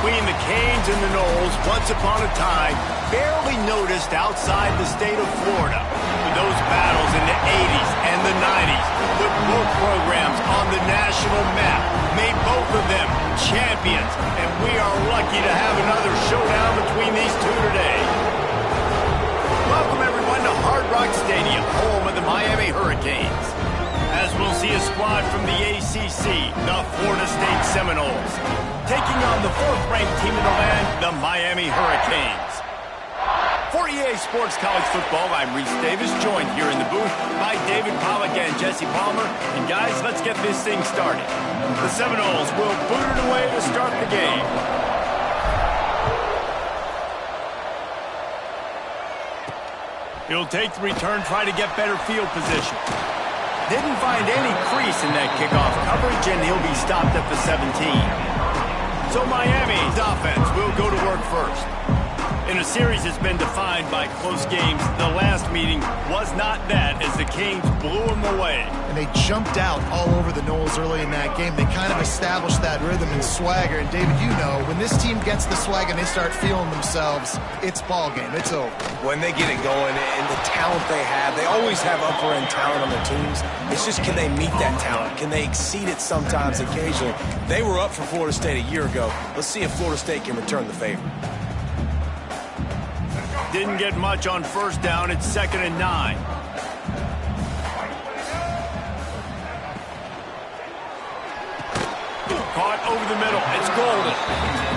Between the Canes and the Noles, once upon a time, barely noticed outside the state of Florida. But those battles in the 80s and the 90s put both programs on the national map, made both of them champions, and we are lucky to have another showdown between these two today. Welcome, everyone, to Hard Rock Stadium, home of the Miami Hurricanes. As we'll see a squad from the ACC, the Florida State Seminoles, taking on the fourth-ranked team in the land, the Miami Hurricanes. For EA Sports College Football, I'm Reese Davis, joined here in the booth by David Pollack and Jesse Palmer. And guys, let's get this thing started. The Seminoles will boot it away to start the game. He'll take the return, try to get better field position. Didn't find any crease in that kickoff coverage, and he'll be stopped at the 17. So Miami's offense will go to work first. In a series that's been defined by close games, the last meeting was not that as the Canes blew them away. And they jumped out all over the Noles early in that game. They kind of established that rhythm and swagger. And David, you know, when this team gets the swag and they start feeling themselves, it's ball game. It's over. When they get it going and the talent they have, they always have upper-end talent on their teams. It's just, can they meet that talent? Can they exceed it sometimes, occasionally? They were up for Florida State a year ago. Let's see if Florida State can return the favor. Didn't get much on first down. It's 2nd and 9. Caught over the middle. It's Golden.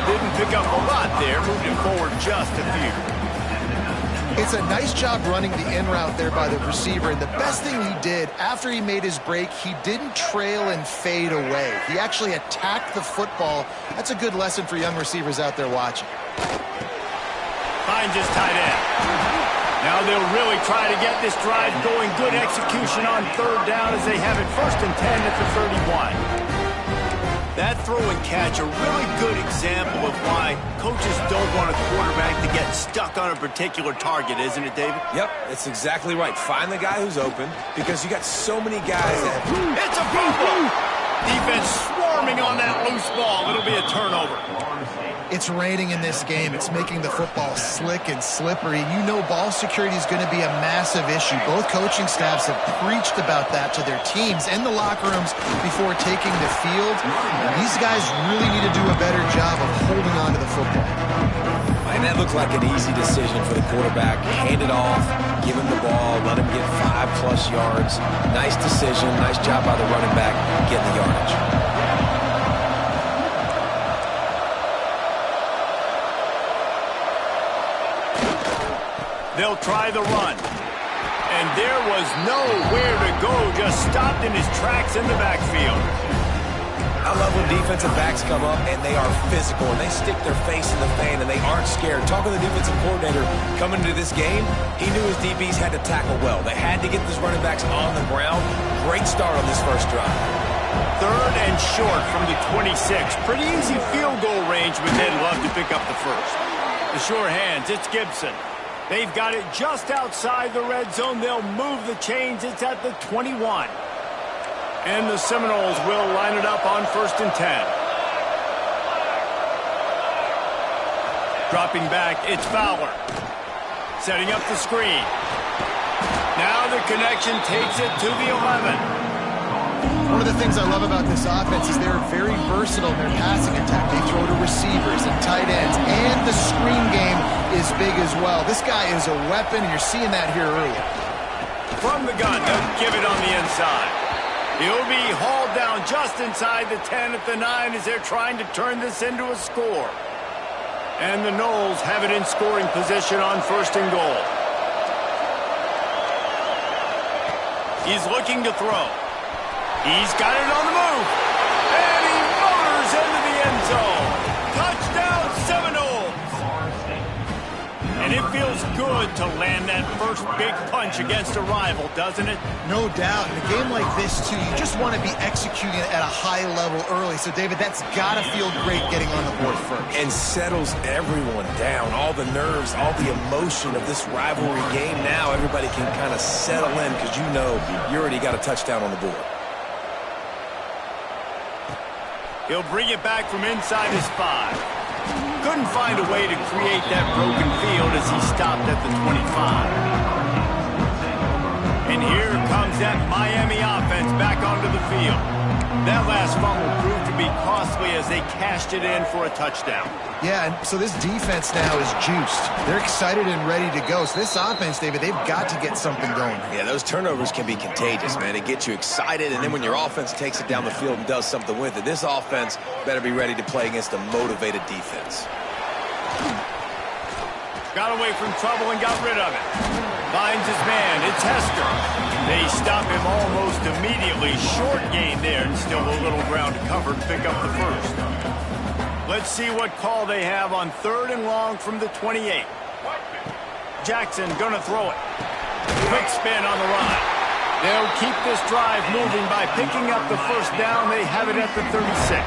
Didn't pick up a lot there. Moved him forward just a few. It's a nice job running the in route there by the receiver. And the best thing he did after he made his break, he didn't trail and fade away. He actually attacked the football. That's a good lesson for young receivers out there watching. Finds his tight end. Now they'll really try to get this drive going. Good execution on third down as they have it 1st and 10 at the 31. That throw and catch, a really good example of why coaches don't want a quarterback to get stuck on a particular target, isn't it, David? Yep, it's exactly right. Find the guy who's open because you got so many guys that have... It's a fumble! Defense swarming on that loose ball. It'll be a turnover. It's raining in this game. It's making the football slick and slippery. You know ball security is going to be a massive issue. Both coaching staffs have preached about that to their teams and the locker rooms before taking the field. And these guys really need to do a better job of holding on to the football. And that looked like an easy decision for the quarterback. Hand it off, give him the ball, let him get 5+ yards. Nice decision, nice job by the running back getting the yardage. They'll try the run. And there was nowhere to go, just stopped in his tracks in the backfield. I love when defensive backs come up and they are physical and they stick their face in the fan and they aren't scared. Talking to the defensive coordinator coming into this game, he knew his DBs had to tackle well. They had to get these running backs on the ground. Great start on this first drive. 3rd and short from the 26. Pretty easy field goal range, but they'd love to pick up the first. The sure hands, it's Gibson. They've got it just outside the red zone. They'll move the chains. It's at the 21. And the Seminoles will line it up on 1st and 10. Dropping back, it's Fowler. Setting up the screen. Now the connection takes it to the 11. One of the things I love about this offense is they're very versatile in their passing attack. They throw to receivers and tight ends, and the screen game is big as well. This guy is a weapon, and you're seeing that here early. From the gun, they'll give it on the inside. He'll be hauled down just inside the 10 at the 9 as they're trying to turn this into a score. And the Noles have it in scoring position on 1st and goal. He's looking to throw. He's got it on the move. And he motors into the end zone. Touchdown, Seminoles. And it feels good to land that first big punch against a rival, doesn't it? No doubt. In a game like this, too, you just want to be executing at a high level early. So, David, that's got to feel great getting on the board first. And settles everyone down. All the nerves, all the emotion of this rivalry game. Now everybody can kind of settle in because you know you already got a touchdown on the board. He'll bring it back from inside his 5. Couldn't find a way to create that broken field as he stopped at the 25. And here comes that Miami offense back onto the field. That last fumble proved to be costly as they cashed it in for a touchdown. Yeah, and so this defense now is juiced. They're excited and ready to go. So this offense, David, they've got to get something going. Yeah, those turnovers can be contagious, man. It gets you excited, and then when your offense takes it down the field and does something with it, this offense better be ready to play against a motivated defense. Got away from trouble and got rid of it. Finds his man. It's Hester. They stop him almost immediately. Short gain there, and still a little ground to cover to pick up the first. Let's see what call they have on 3rd and long from the 28. Jackson gonna throw it. Quick spin on the run. They'll keep this drive moving by picking up the first down. They have it at the 36.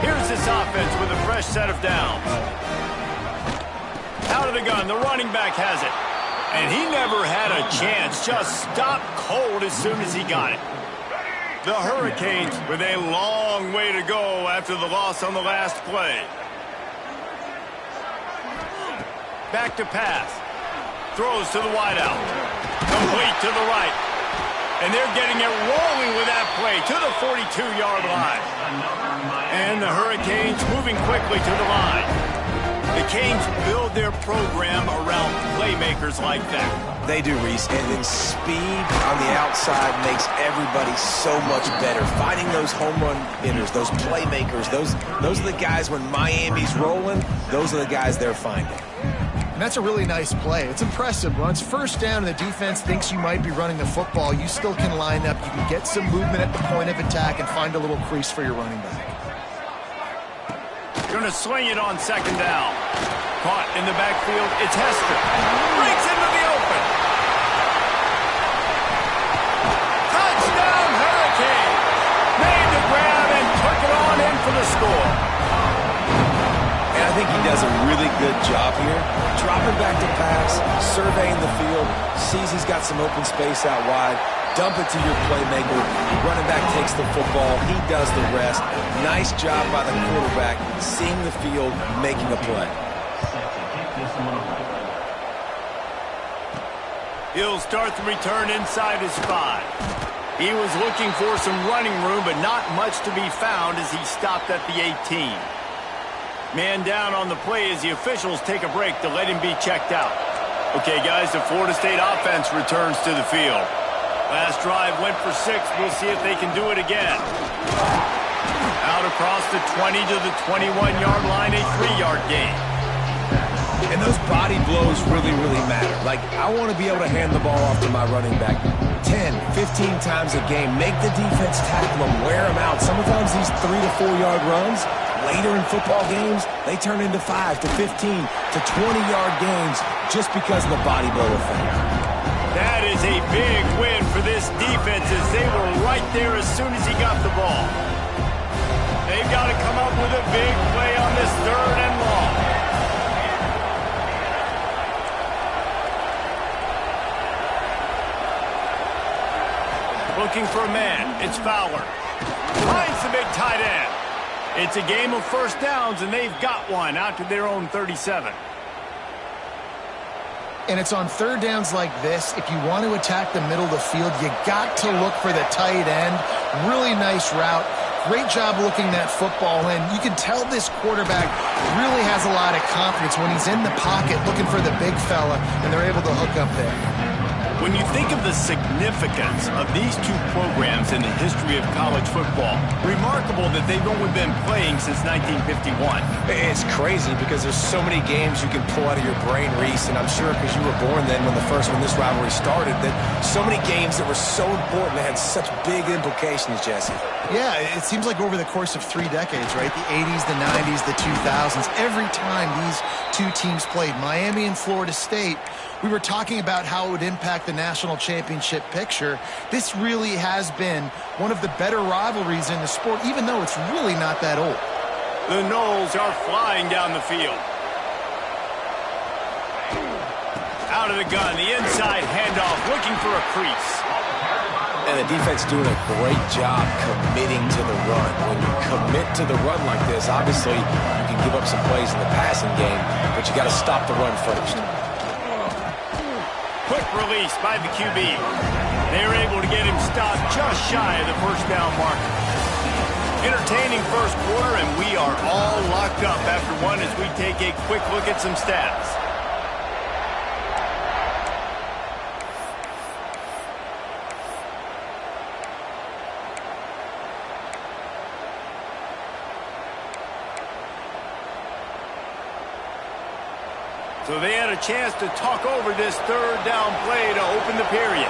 Here's this offense with a fresh set of downs. Out of the gun, the running back has it. And he never had a chance, just stopped cold as soon as he got it. The Hurricanes with a long way to go after the loss on the last play. Back to pass. Throws to the wideout. Complete to the right. And they're getting it rolling with that play to the 42-yard line. And the Hurricanes moving quickly to the line. The Canes build their program around playmakers like that. They do, Reese, and then speed on the outside makes everybody so much better. Finding those home run hitters, those playmakers, those are the guys when Miami's rolling, those are the guys they're finding. And that's a really nice play. It's impressive. When it's first down and the defense thinks you might be running the football, you still can line up. You can get some movement at the point of attack and find a little crease for your running back. Gonna swing it on 2nd down. Caught in the backfield, it's Hester. Breaks into the open. Touchdown Hurricane! Made the grab and took it on in for the score. And I think he does a really good job here. Dropping back to pass, surveying the field, sees he's got some open space out wide. Dump it to your playmaker. Running back takes the football. He does the rest. Nice job by the quarterback, seeing the field, making a play. He'll start the return inside his 5. He was looking for some running room, but not much to be found as he stopped at the 18. Man down on the play as the officials take a break to let him be checked out. Okay, guys, the Florida State offense returns to the field. Last drive went for 6. We'll see if they can do it again. Out across the 20 to the 21-yard line, a 3-yard gain. And those body blows really, really matter. Like, I want to be able to hand the ball off to my running back 10, 15 times a game. Make the defense tackle them, wear them out. Sometimes these 3 to 4-yard runs, later in football games, they turn into 5 to 15 to 20-yard gains just because of the body blow effect. That is a big win for this defense as they were right there as soon as he got the ball. They've got to come up with a big play on this 3rd and long. Looking for a man. It's Fowler. Finds the big tight end. It's a game of first downs, and they've got one out to their own 37. And it's on 3rd downs like this. If you want to attack the middle of the field, you got to look for the tight end. Really nice route. Great job looking that football in. You can tell this quarterback really has a lot of confidence when he's in the pocket looking for the big fella, and they're able to hook up there. When you think of the significance of these two programs in the history of college football, remarkable that they've only been playing since 1951. It's crazy because there's so many games you can pull out of your brain, Reese, and I'm sure because you were born then when this rivalry started, that so many games that were so important that had such big implications, Jesse. Yeah, it seems like over the course of 3 decades, right? The 80s, the 90s, the 2000s, every time these two teams played, Miami and Florida State, we were talking about how it would impact the national championship picture. This really has been one of the better rivalries in the sport, even though it's really not that old. The Noles are flying down the field. Out of the gun, the inside handoff, looking for a crease. And the defense doing a great job committing to the run. When you commit to the run like this, obviously you can give up some plays in the passing game, but you got to stop the run first. Quick release by the QB. They were able to get him stopped just shy of the first down marker. Entertaining first quarter, and we are all locked up after one as we take a quick look at some stats. So they had a chance to talk over this third down play to open the period.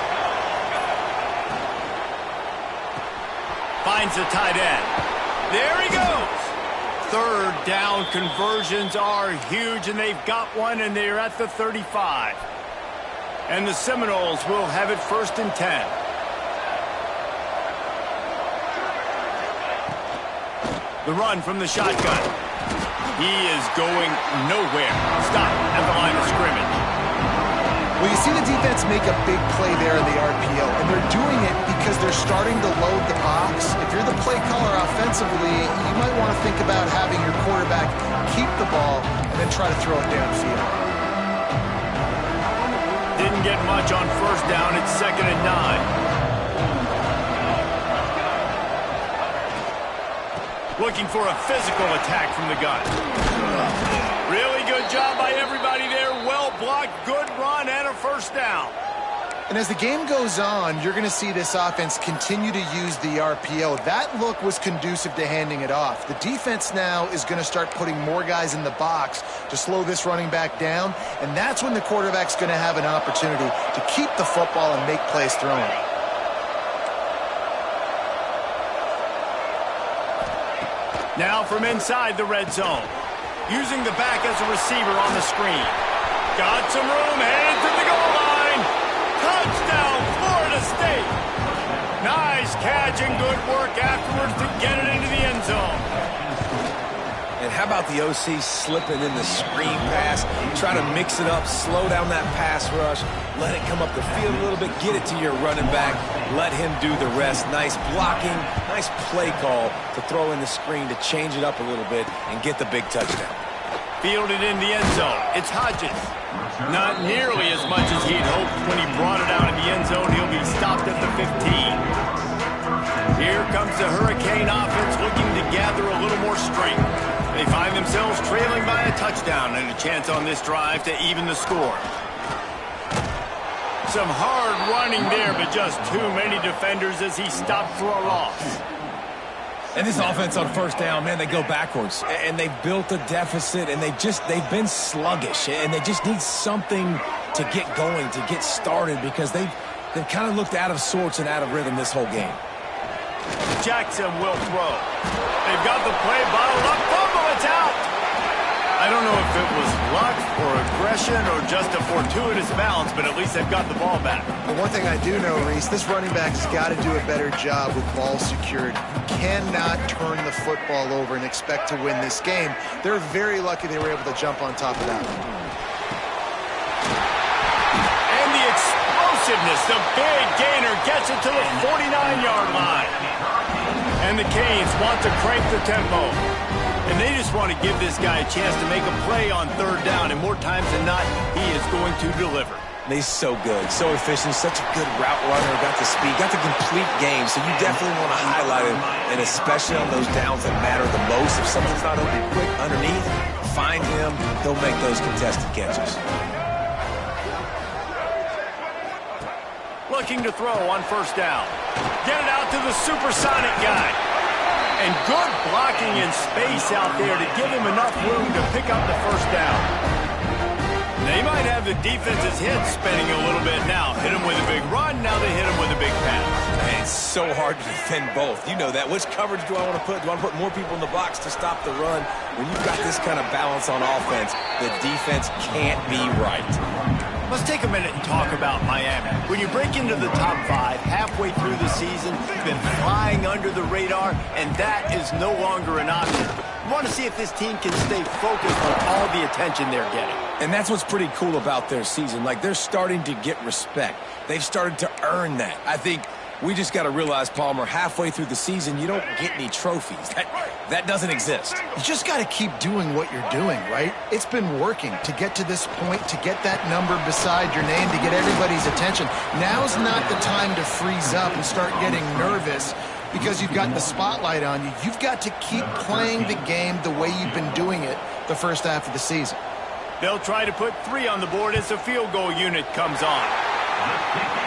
Finds the tight end. There he goes. Third down conversions are huge, and they've got one, and they're at the 35. And the Seminoles will have it 1st and 10. The run from the shotgun. He is going nowhere. Stop at the line of scrimmage. Well, you see the defense make a big play there in the RPO, and they're doing it because they're starting to load the box. If you're the play caller offensively, you might want to think about having your quarterback keep the ball and then try to throw it downfield. Didn't get much on first down. It's 2nd and 9. Looking for a physical attack from the gun. Really good job by everybody there. Well blocked, good run, and a first down. And as the game goes on, you're going to see this offense continue to use the RPO. That look was conducive to handing it off. The defense now is going to start putting more guys in the box to slow this running back down, and that's when the quarterback's going to have an opportunity to keep the football and make plays throwing. Now from inside the red zone. Using the back as a receiver on the screen. Got some room, headed to the goal line. Touchdown, Florida State. Nice catch and good work afterwards to get it into the end zone. And how about the OC slipping in the screen pass? Try to mix it up, slow down that pass rush, let it come up the field a little bit, get it to your running back, let him do the rest. Nice blocking, nice play call to throw in the screen to change it up a little bit and get the big touchdown. Fielded in the end zone. It's Hodges. Not nearly as much as he'd hoped when he brought it out in the end zone. He'll be stopped at the 15. Here comes the Hurricane offense looking to gather a little more strength. They find themselves trailing by a touchdown and a chance on this drive to even the score. Some hard running there, but just too many defenders as he stopped for a loss. And this offense on first down, man, they go backwards. And they've built a deficit, and they've been sluggish. And they just need something to get going, to get started, because they've kind of looked out of sorts and out of rhythm this whole game. Jackson will throw. They've got the play bottled up. Fumble, it's out. I don't know if it was luck or aggression or just a fortuitous bounce, but at least they've got the ball back. But one thing I do know, Reese, this running back has got to do a better job with ball secured. You cannot turn the football over and expect to win this game. They're very lucky they were able to jump on top of that. And the explosiveness, the big gainer gets it to the 49-yard line. And the Canes want to crank the tempo. And they just want to give this guy a chance to make a play on third down. And more times than not, he is going to deliver. He's so good, so efficient, such a good route runner, got the speed, got the complete game. So you definitely want to highlight him, and especially on those downs that matter the most. If something's not open quick underneath, find him. He'll make those contested catches. looking to throw on first down. Get it out to the supersonic guy. And good blocking in space out there to give him enough room to pick up the first down. They might have the defense's head spinning a little bit now. Hit him with a big run, now they hit him with a big pass. Man, it's so hard to defend both. You know that. Which coverage do I want to put? Do I want to put more people in the box to stop the run? When you've got this kind of balance on offense, the defense can't be right. Let's take a minute and talk about Miami. When you break into the top 5 halfway through the season, you've been flying under the radar, and that is no longer an option. You want to see if this team can stay focused on all the attention they're getting. And that's what's pretty cool about their season. Like, they're starting to get respect. They've started to earn that. I think we just got to realize, Palmer, halfway through the season, you don't get any trophies. That doesn't exist. You just got to keep doing what you're doing, right? It's been working to get to this point, to get that number beside your name, to get everybody's attention. Now's not the time to freeze up and start getting nervous because you've got the spotlight on you. You've got to keep playing the game the way you've been doing it the first half of the season. They'll try to put 3 on the board as the field goal unit comes on.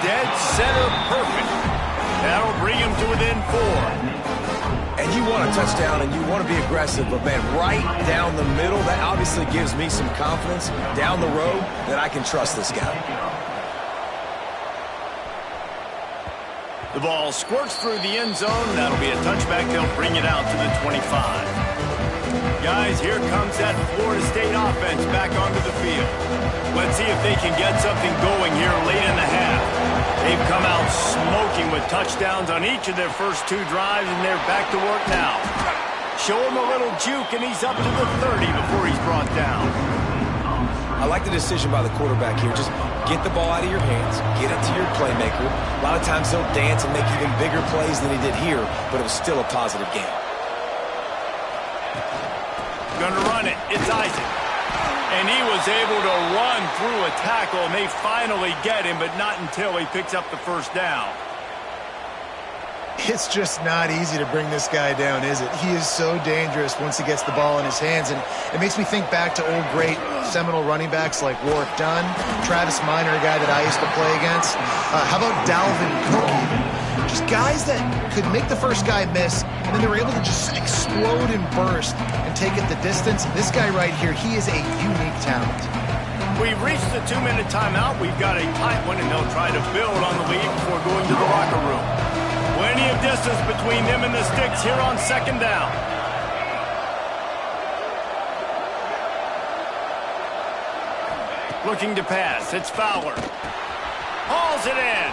Dead center perfect. That'll bring him to within 4. And you want a touchdown and you want to be aggressive, but man, right down the middle, that obviously gives me some confidence down the road that I can trust this guy. The ball squirts through the end zone. That'll be a touchback. They'll bring it out to the 25. Guys, here comes that Florida State offense back onto the field. Let's see if they can get something going here late in the half. They've come out smoking with touchdowns on each of their first 2 drives, and they're back to work now. Show him a little juke, and he's up to the 30 before he's brought down. I like the decision by the quarterback here. Just get the ball out of your hands, get it to your playmaker. A lot of times he'll dance and make even bigger plays than he did here, but it was still a positive game. Gonna run it. It's Isaac. And he was able to run through a tackle, and they finally get him, but not until he picks up the first down. It's just not easy to bring this guy down, is it? He is so dangerous once he gets the ball in his hands, and it makes me think back to old great Seminole running backs like Warwick Dunn, Travis Minor, a guy that I used to play against. How about Dalvin Cook even? Just guys that could make the first guy miss, and then they were able to just explode and burst and take it the distance. This guy right here, he is a unique talent. We've reached the 2-minute timeout. We've got a tight one, and they'll try to build on the lead before going to the locker room. Plenty of distance between them and the sticks here on second down. Looking to pass. It's Fowler. Hauls it in.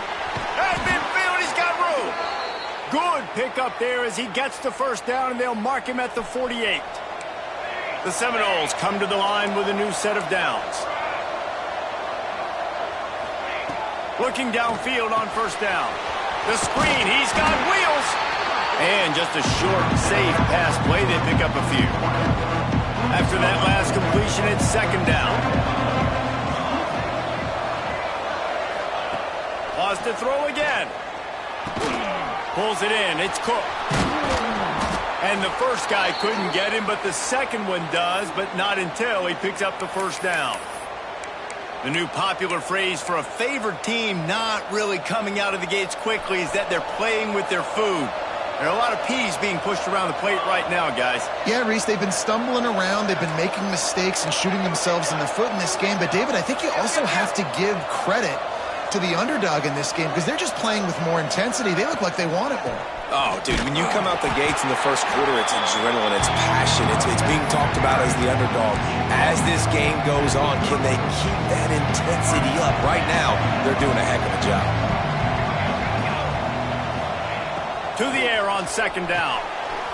At midfield, he's got room. Good pickup there as he gets the first down, and they'll mark him at the 48. The Seminoles come to the line with a new set of downs. Looking downfield on first down. The screen, he's got wheels. And just a short, safe pass play, they pick up a few. After that last completion, it's second down. Pause to throw again. Pulls it in, it's Cook. And the first guy couldn't get him, but the second one does, but not until he picks up the first down. The new popular phrase for a favored team not really coming out of the gates quickly is that they're playing with their food. There are a lot of peas being pushed around the plate right now, guys. Yeah, Reese, they've been stumbling around. They've been making mistakes and shooting themselves in the foot in this game. But, David, I think you also have to give credit to the underdog in this game because they're just playing with more intensity. They look like they want it more. Oh, dude, when you come out the gates in the first quarter, it's adrenaline, it's passion, it's being talked about as the underdog. As this game goes on, can they keep that intensity up? Right now, they're doing a heck of a job. To the air on second down.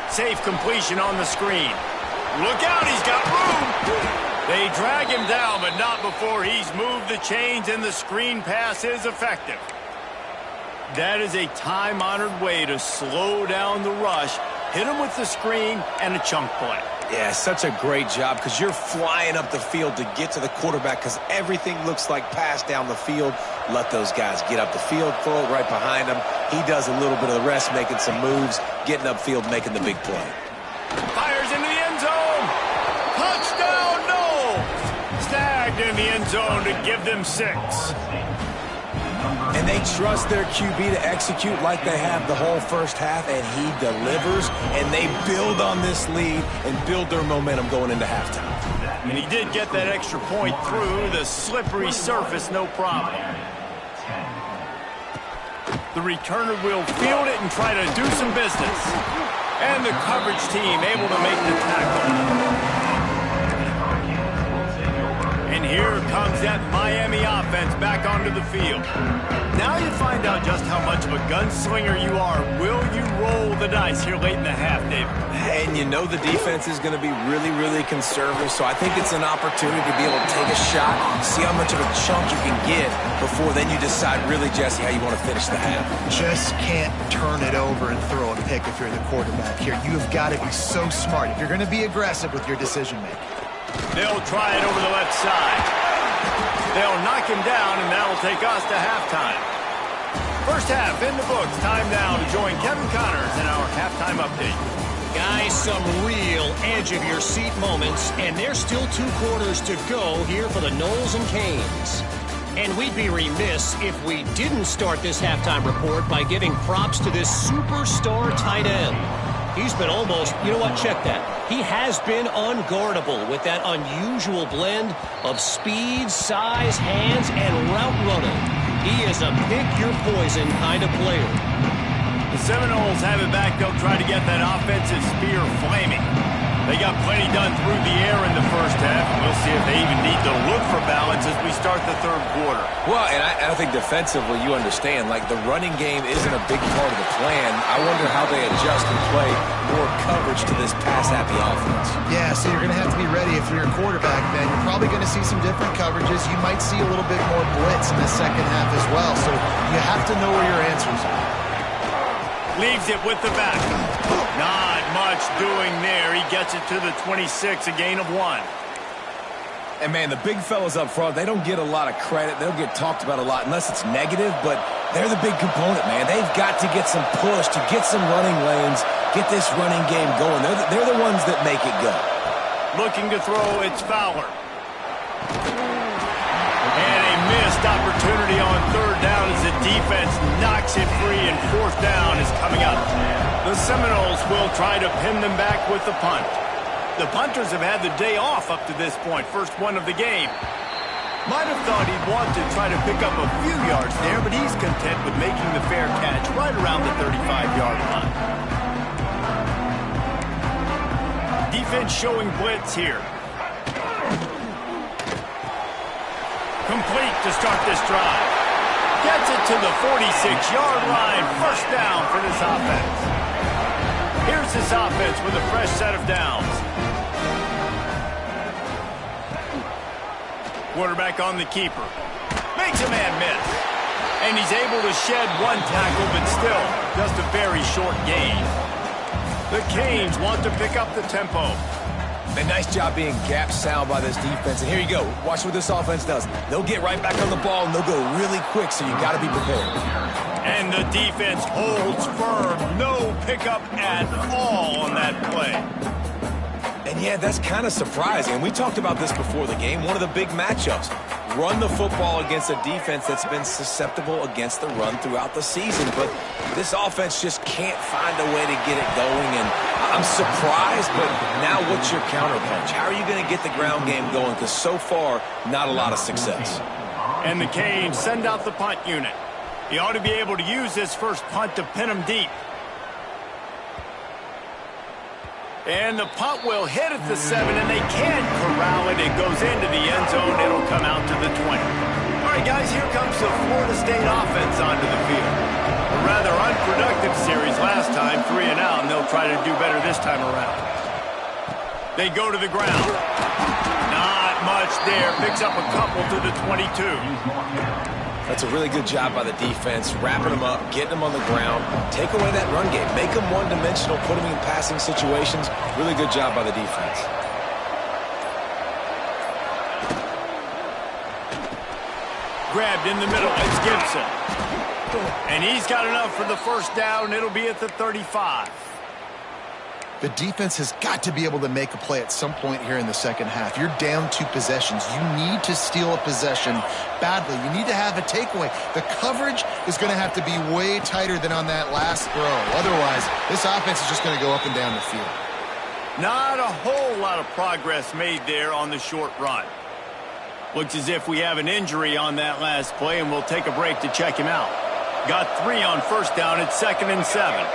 Safe completion on the screen. Look out, he's got room. They drag him down, but not before he's moved the chains, and the screen pass is effective. That is a time-honored way to slow down the rush, hit him with the screen, and a chunk play. Yeah, such a great job because you're flying up the field to get to the quarterback because everything looks like pass down the field. Let those guys get up the field, throw it right behind him. He does a little bit of the rest, making some moves, getting upfield, making the big play. Fires into the end zone. Touchdown, no. Snagged in the end zone to give them 6. And they trust their QB to execute like they have the whole first half, and he delivers, and they build on this lead and build their momentum going into halftime. And he did get that extra point through the slippery surface, no problem. The returner will field it and try to do some business. And the coverage team able to make the tackle. And here comes that Miami offense back onto the field. Now you find out just how much of a gunslinger you are. Will you roll the dice here late in the half, David? And you know the defense is going to be really, really conservative, so I think it's an opportunity to be able to take a shot, see how much of a chunk you can get before then you decide really, Jesse, how you want to finish the half. Just can't turn it over and throw a pick if you're the quarterback here. You've got to be so smart if you're going to be aggressive with your decision-making. They'll try it over the left side. They'll knock him down, and that'll take us to halftime. First half in the books. Time now to join Kevin Connors in our halftime update. Guys, some real edge-of-your-seat moments, and there's still 2 quarters to go here for the Knowles and Canes. And we'd be remiss if we didn't start this halftime report by giving props to this superstar tight end. He's been almost, you know what, check that. He has been unguardable with that unusual blend of speed, size, hands, and route running. He is a pick-your-poison kind of player. The Seminoles have it back. They'll try to get that offensive spear flaming. They got plenty done through the air in the first half. We'll see if they even need to look for balance as we start the third quarter. Well, and I think defensively, you understand, like the running game isn't a big part of the plan. I wonder how they adjust and play more coverage to this pass-happy offense. Yeah, so you're going to have to be ready if you're a quarterback, man. You're probably going to see some different coverages. You might see a little bit more blitz in the second half as well. So you have to know where your answers are. Leaves it with the back. Not much doing there. He gets it to the 26, a gain of 1. And, man, the big fellas up front, they don't get a lot of credit. They'll get talked about a lot unless it's negative, but they're the big component, man. They've got to get some push, to get some running lanes, get this running game going. They're the ones that make it go. Looking to throw, it's Fowler. And a missed opportunity on third down as the defense knocks it free, and fourth down is coming up. The Seminoles will try to pin them back with the punt. The punters have had the day off up to this point, first one of the game. Might have thought he'd want to try to pick up a few yards there, but he's content with making the fair catch right around the 35-yard line. Defense showing blitz here. Complete to start this drive. Gets it to the 46-yard line. First down for this offense. Here's this offense with a fresh set of downs. Quarterback on the keeper. Makes a man miss. And he's able to shed one tackle, but still just a very short gain. The Canes want to pick up the tempo. A nice job being gap sound by this defense. And here you go. Watch what this offense does. They'll get right back on the ball, and they'll go really quick, so you got to be prepared. And the defense holds firm. No pickup at all on that play. And, yeah, that's kind of surprising. We talked about this before the game. One of the big matchups. Run the football against a defense that's been susceptible against the run throughout the season. But this offense just can't find a way to get it going. And I'm surprised, but now what's your counterpunch? How are you going to get the ground game going? Because so far, not a lot of success. And the Canes send out the punt unit. He ought to be able to use this first punt to pin him deep. And the punt will hit at the 7, and they can't corral it. It goes into the end zone. It'll come out to the 20. All right, guys, here comes the Florida State offense onto the field. A rather unproductive series last time, 3 and out, and they'll try to do better this time around. They go to the ground. Not much there. Picks up a couple to the 22. That's a really good job by the defense, wrapping them up, getting them on the ground, take away that run game, make them one-dimensional, put them in passing situations. Really good job by the defense. Grabbed in the middle, it's Gibson. And he's got enough for the first down. It'll be at the 35. The defense has got to be able to make a play at some point here in the second half. You're down 2 possessions. You need to steal a possession badly. You need to have a takeaway. The coverage is going to have to be way tighter than on that last throw. Otherwise, this offense is just going to go up and down the field. Not a whole lot of progress made there on the short run. Looks as if we have an injury on that last play, and we'll take a break to check him out. Got 3 on first down at 2nd and 7.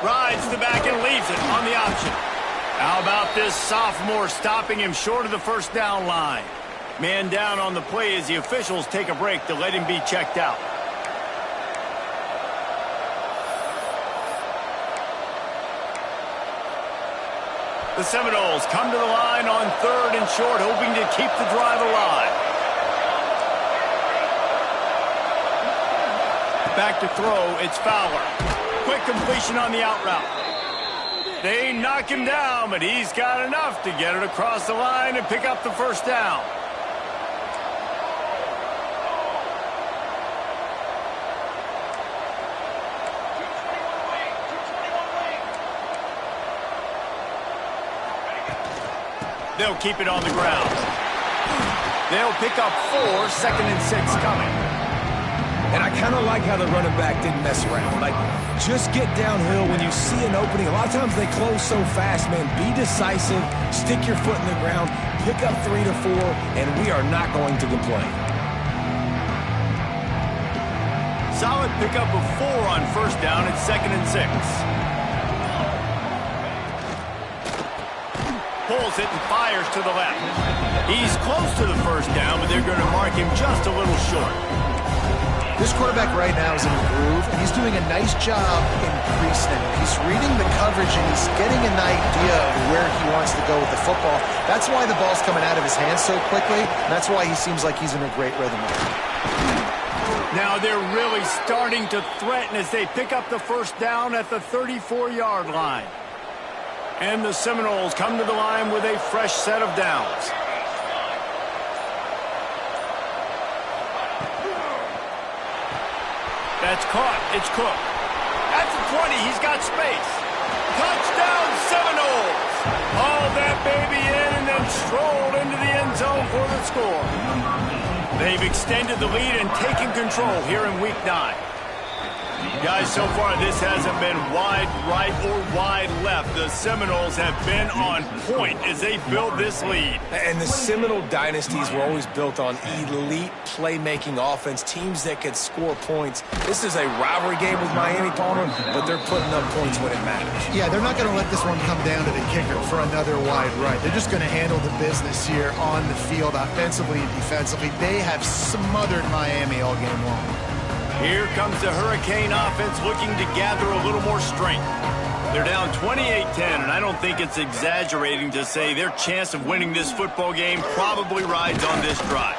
Rides to the back and leaves it on the option. How about this sophomore stopping him short of the first down line? Man down on the play as the officials take a break to let him be checked out. The Seminoles come to the line on 3rd and short, hoping to keep the drive alive. Back to throw, it's Fowler. Quick completion on the out route. They knock him down, but he's got enough to get it across the line and pick up the first down. They'll keep it on the ground. They'll pick up 4, 2nd and 6 coming. And I kind of like how the running back didn't mess around. Like, just get downhill when you see an opening. A lot of times they close so fast, man. Be decisive, stick your foot in the ground, pick up 3 to 4, and we are not going to complain. Solid pickup of 4 on first down at 2nd and 6. Pulls it and fires to the left. He's close to the first down, but they're going to mark him just a little short. This quarterback right now is in a groove, and he's doing a nice job in pre-snap. He's reading the coverage, and he's getting an idea of where he wants to go with the football. That's why the ball's coming out of his hands so quickly, and that's why he seems like he's in a great rhythm. Now they're really starting to threaten as they pick up the first down at the 34-yard line. And the Seminoles come to the line with a fresh set of downs. That's caught. It's Cook. At the 20, he's got space. Touchdown, Seminoles! Hauled that baby in and then strolled into the end zone for the score. They've extended the lead and taken control here in Week 9. Guys, so far this hasn't been wide right or wide left. The Seminoles have been on point as they build this lead. And the Seminole dynasties were always built on elite playmaking offense, teams that could score points. This is a rivalry game with Miami, Palmer, but they're putting up points when it matters. Yeah, they're not going to let this one come down to the kicker for another wide right. They're just going to handle the business here on the field, offensively and defensively. They have smothered Miami all game long. Here comes the Hurricane offense looking to gather a little more strength. They're down 28-10, and I don't think it's exaggerating to say their chance of winning this football game probably rides on this drive.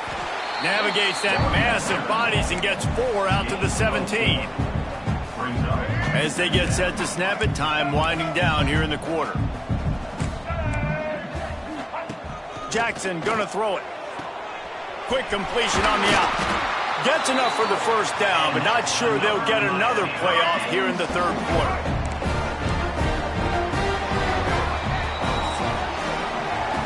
Navigates that mass of bodies and gets 4 out to the 17. As they get set to snap it, time winding down here in the quarter. Jackson gonna throw it. Quick completion on the out. Gets enough for the first down, but not sure they'll get another playoff here in the third quarter.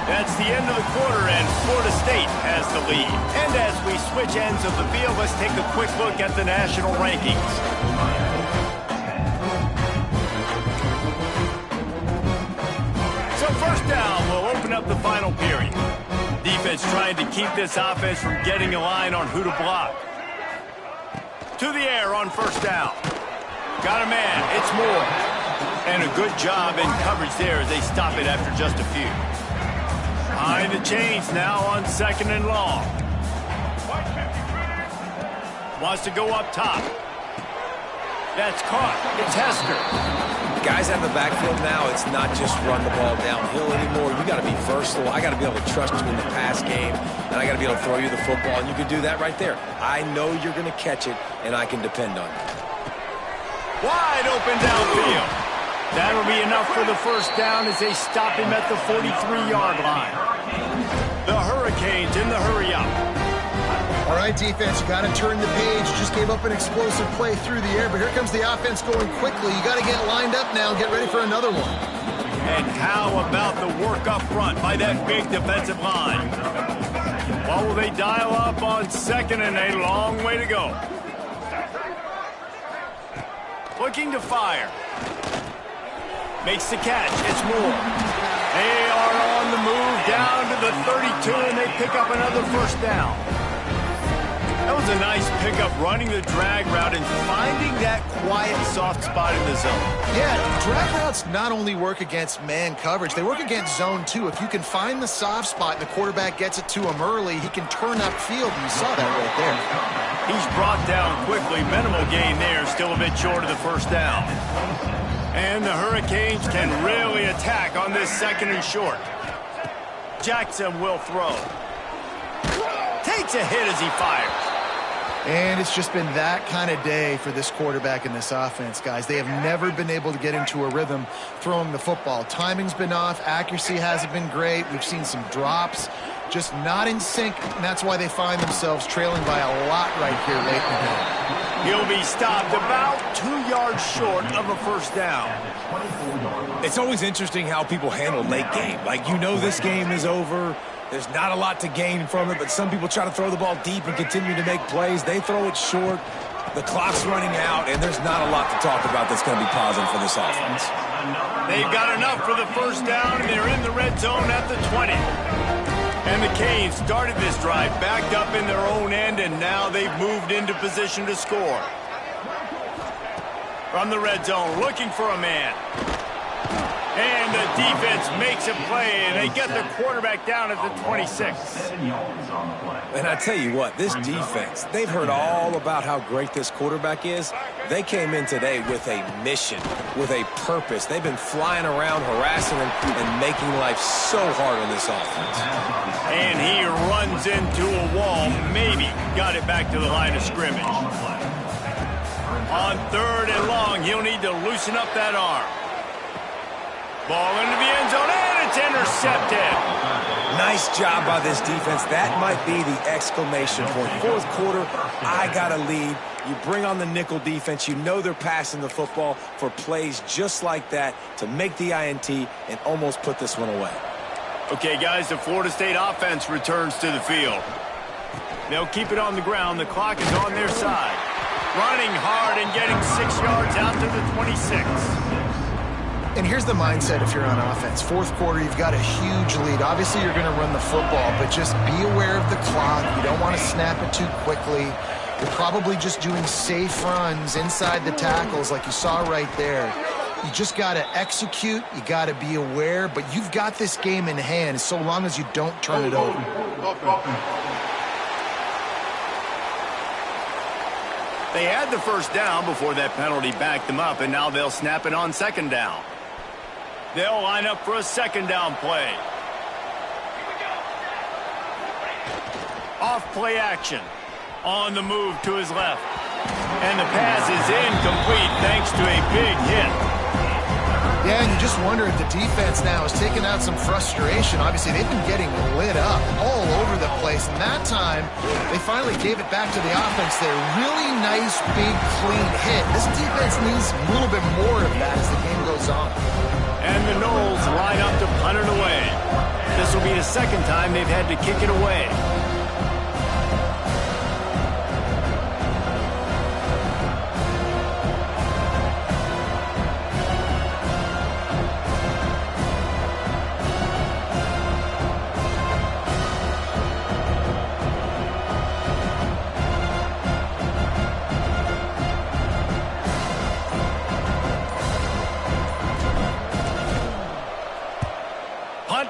That's the end of the quarter, and Florida State has the lead. And as we switch ends of the field, let's take a quick look at the national rankings. So first down will open up the final period. Defense trying to keep this offense from getting a line on who to block. To the air on first down. Got a man. It's Moore. And a good job in coverage there as they stop it after just a few. Behind the chains now on 2nd and long. Wants to go up top. That's caught. It's Hester. Guys out of the backfield now, it's not just run the ball downhill anymore. You got to be versatile. I got to be able to trust you in the pass game, and I got to be able to throw you the football, and you can do that right there. I know you're going to catch it, and I can depend on you. Wide open downfield. That'll be enough for the first down as they stop him at the 43-yard line. The Hurricanes in the hurry up. All right, defense, you got to turn the page. Just gave up an explosive play through the air, but here comes the offense going quickly. You got to get lined up now and get ready for another one. And how about the work up front by that big defensive line? What will they dial up on second and a long way to go? Looking to fire. Makes the catch. It's Moore. They are on the move down to the 32, and they pick up another first down. That was a nice pickup, running the drag route and finding that quiet, soft spot in the zone. Yeah, drag routes not only work against man coverage, they work against zone too. If you can find the soft spot and the quarterback gets it to him early, he can turn upfield, and you saw that right there. He's brought down quickly. Minimal gain there, still a bit short of the first down. And the Hurricanes can really attack on this second and short. Jackson will throw. Takes a hit as he fires. And it's just been that kind of day for this quarterback and this offense, guys. They have never been able to get into a rhythm throwing the football. Timing's been off. Accuracy hasn't been great. We've seen some drops. Just not in sync, and that's why they find themselves trailing by a lot right here late in the game. He'll be stopped about 2 yards short of a first down. It's always interesting how people handle late game. Like, you know this game is over. There's not a lot to gain from it, but some people try to throw the ball deep and continue to make plays. They throw it short. The clock's running out, and there's not a lot to talk about that's going to be positive for this offense. They've got enough for the first down, and they're in the red zone at the 20. And the Canes started this drive backed up in their own end, and now they've moved into position to score. From the red zone, looking for a man. And the defense makes a play, and they get the quarterback down at the 26. And I tell you what, this defense, they've heard all about how great this quarterback is. They came in today with a mission, with a purpose. They've been flying around, harassing him, and making life so hard on this offense. And he runs into a wall, maybe got it back to the line of scrimmage. On third and long, he'll need to loosen up that arm. Ball into the end zone, and it's intercepted. Nice job by this defense. That might be the exclamation point. Fourth quarter, I got a lead. You bring on the nickel defense. You know they're passing the football for plays just like that to make the INT and almost put this one away. Okay, guys, the Florida State offense returns to the field. They'll keep it on the ground. The clock is on their side. Running hard and getting 6 yards out to the 26. And here's the mindset if you're on offense. Fourth quarter, you've got a huge lead. Obviously, you're going to run the football, but just be aware of the clock. You don't want to snap it too quickly. You're probably just doing safe runs inside the tackles like you saw right there. You just got to execute. You got to be aware, but you've got this game in hand so long as you don't turn it over. They had the first down before that penalty backed them up, and now they'll snap it on second down. They'll line up for a second down play. Off play action. On the move to his left. And the pass is incomplete thanks to a big hit. Yeah, and you just wonder if the defense now is taking out some frustration. Obviously, they've been getting lit up all over the place. And that time, they finally gave it back to the offense there. Really nice, big, clean hit. This defense needs a little bit more of that as the game goes on. And the Noles line up to punt it away. This will be the second time they've had to kick it away.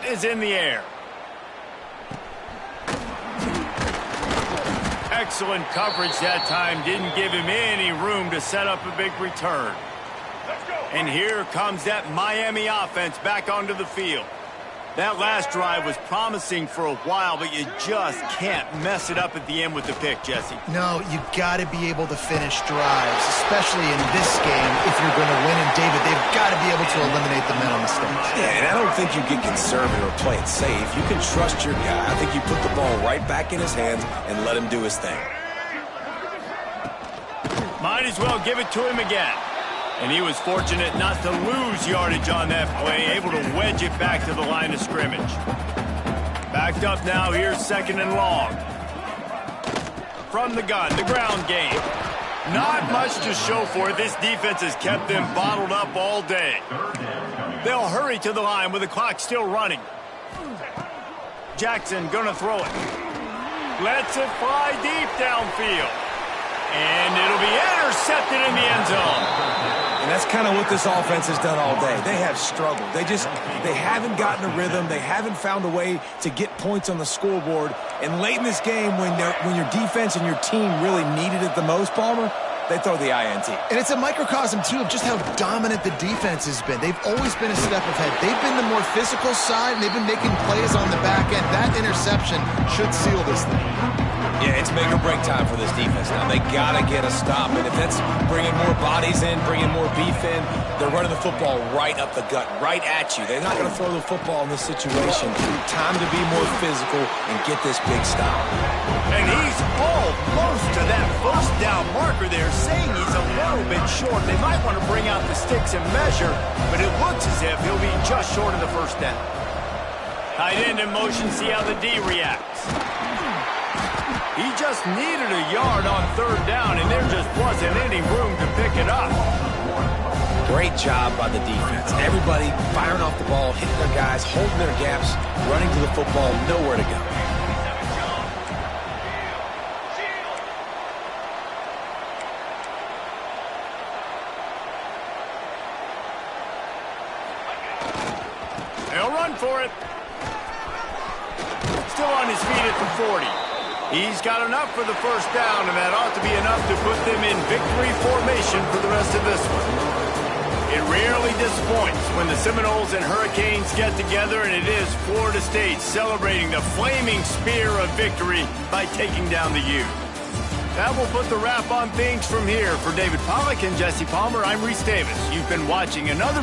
Is in the air. Excellent coverage that time. Didn't give him any room to set up a big return. And here comes that Miami offense back onto the field. That last drive was promising for a while, but you just can't mess it up at the end with the pick, Jesse. No, you got to be able to finish drives, especially in this game if you're going to win. And, David, they've got to be able to eliminate the mental mistakes. Yeah, and I don't think you get conservative or play it safe. You can trust your guy. I think you put the ball right back in his hands and let him do his thing. Might as well give it to him again. And he was fortunate not to lose yardage on that play, able to wedge it back to the line of scrimmage. Backed up now, here's 2nd and long. From the gun, the ground game. Not much to show for it. This defense has kept them bottled up all day. They'll hurry to the line with the clock still running. Jackson gonna throw it. Lets it fly deep downfield. And it'll be intercepted in the end zone. And that's kind of what this offense has done all day. They have struggled. They haven't gotten a rhythm. They haven't found a way to get points on the scoreboard. And late in this game, when your defense and your team really needed it the most, Palmer, they throw the INT. And it's a microcosm, too, of just how dominant the defense has been. They've always been a step ahead. They've been the more physical side, and they've been making plays on the back end. That interception should seal this thing. Yeah, it's make or break time for this defense now. They got to get a stop. And if that's bringing more bodies in, bringing more beef in, they're running the football right up the gut, right at you. They're not going to throw the football in this situation. Time to be more physical and get this big stop. And he's almost to that first down marker there, saying he's a little bit short. They might want to bring out the sticks and measure, but it looks as if he'll be just short of the first down. Tight end in motion, see how the D reacts. He just needed a yard on 3rd down, and there just wasn't any room to pick it up. Great job by the defense. Everybody firing off the ball, hitting their guys, holding their gaps, running to the football, nowhere to go. They'll run for it. Still on his feet at the 40. He's got enough for the first down, and that ought to be enough to put them in victory formation for the rest of this one. It rarely disappoints when the Seminoles and Hurricanes get together, and it is Florida State celebrating the flaming spear of victory by taking down the U. That will put the wrap on things from here. For David Pollack and Jesse Palmer, I'm Reese Davis. You've been watching another